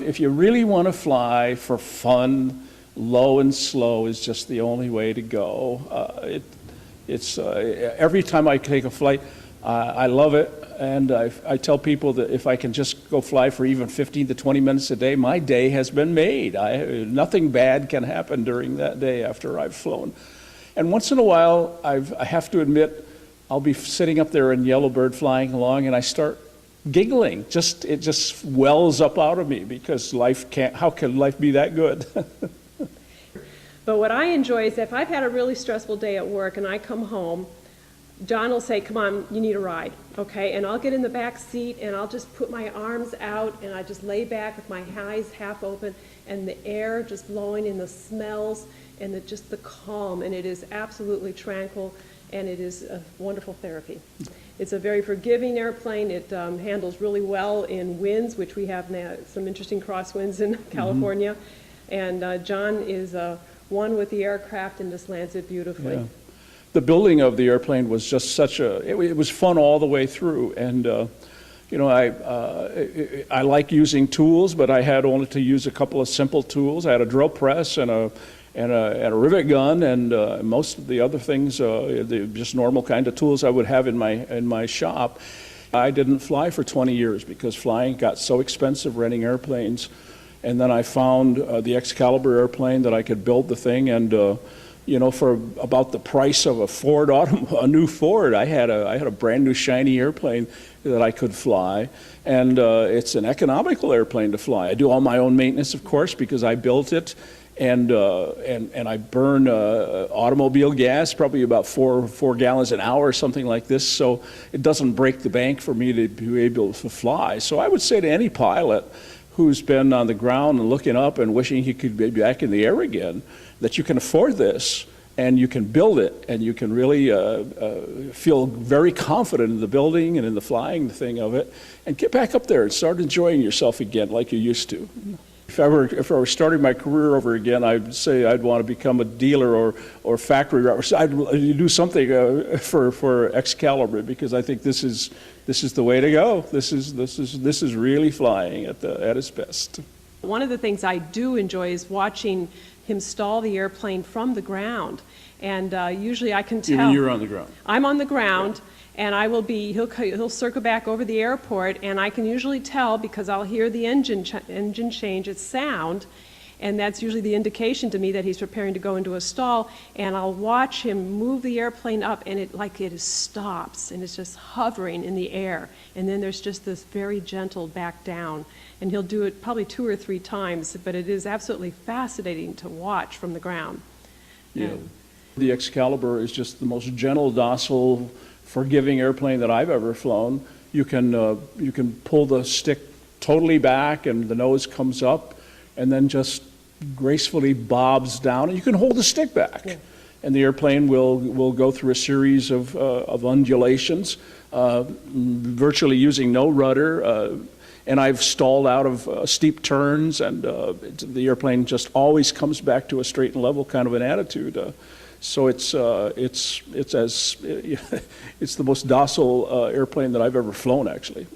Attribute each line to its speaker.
Speaker 1: if you really want to fly for fun, low and slow is just the only way to go. Every time I take a flight, I love it, and I tell people that if I can just go fly for even 15 to 20 minutes a day, my day has been made. Nothing bad can happen during that day after I've flown. And once in a while, I have to admit, I'll be sitting up there in Yellowbird flying along, and I start giggling. It just wells up out of me, because how can life be that good?
Speaker 2: But what I enjoy is if I've had a really stressful day at work and I come home, John will say, come on, you need a ride, okay? And I'll get in the back seat and I'll just put my arms out and I just lay back with my eyes half open and the air just blowing and the smells and just the calm, and it is absolutely tranquil, and it is a wonderful therapy. It's a very forgiving airplane. It handles really well in winds, which we have now some interesting crosswinds in California. And John is one with the aircraft and just lands it beautifully.
Speaker 1: Yeah. The building of the airplane was just it was fun all the way through. And you know, I like using tools, but I had only to use a couple of simple tools. I had a drill press and a rivet gun, and most of the other things, just normal kind of tools I would have in my shop. I didn't fly for 20 years because flying got so expensive, renting airplanes. And then I found the Excalibur airplane that I could build the thing, and you know, for about the price of a new Ford, I had a brand new shiny airplane that I could fly, and it's an economical airplane to fly. I do all my own maintenance, of course, because I built it. And I burn automobile gas, probably about four gallons an hour or something like this, so it doesn't break the bank for me to be able to fly. So I would say to any pilot who's been on the ground and looking up and wishing he could be back in the air again, that you can afford this, and you can build it, and you can really feel very confident in the building and in the flying thing of it, and get back up there and start enjoying yourself again like you used to. If I were starting my career over again, I'd say I'd want to become a dealer or factory rep. I'd do something for Excalibur, because I think this is the way to go. This is really flying at its best.
Speaker 2: One of the things I do enjoy is watching him stall the airplane from the ground, and usually I can tell.
Speaker 1: You mean you're on the ground?
Speaker 2: I'm on the ground. Yeah. And he'll circle back over the airport, and I can usually tell because I'll hear the engine change its sound, and that's usually the indication to me that he's preparing to go into a stall, and I'll watch him move the airplane up, and it stops, and it's just hovering in the air, and then there's just this very gentle back down, and he'll do it probably 2 or 3 times, but it is absolutely fascinating to watch from the ground.
Speaker 1: Yeah. The Excalibur is just the most gentle, docile, forgiving airplane that I've ever flown. You can pull the stick totally back, and the nose comes up, and then just gracefully bobs down, and you can hold the stick back. Yeah. And the airplane will go through a series of undulations, virtually using no rudder. And I've stalled out of steep turns, and the airplane just always comes back to a straight and level kind of an attitude. So it's the most docile airplane that I've ever flown, actually.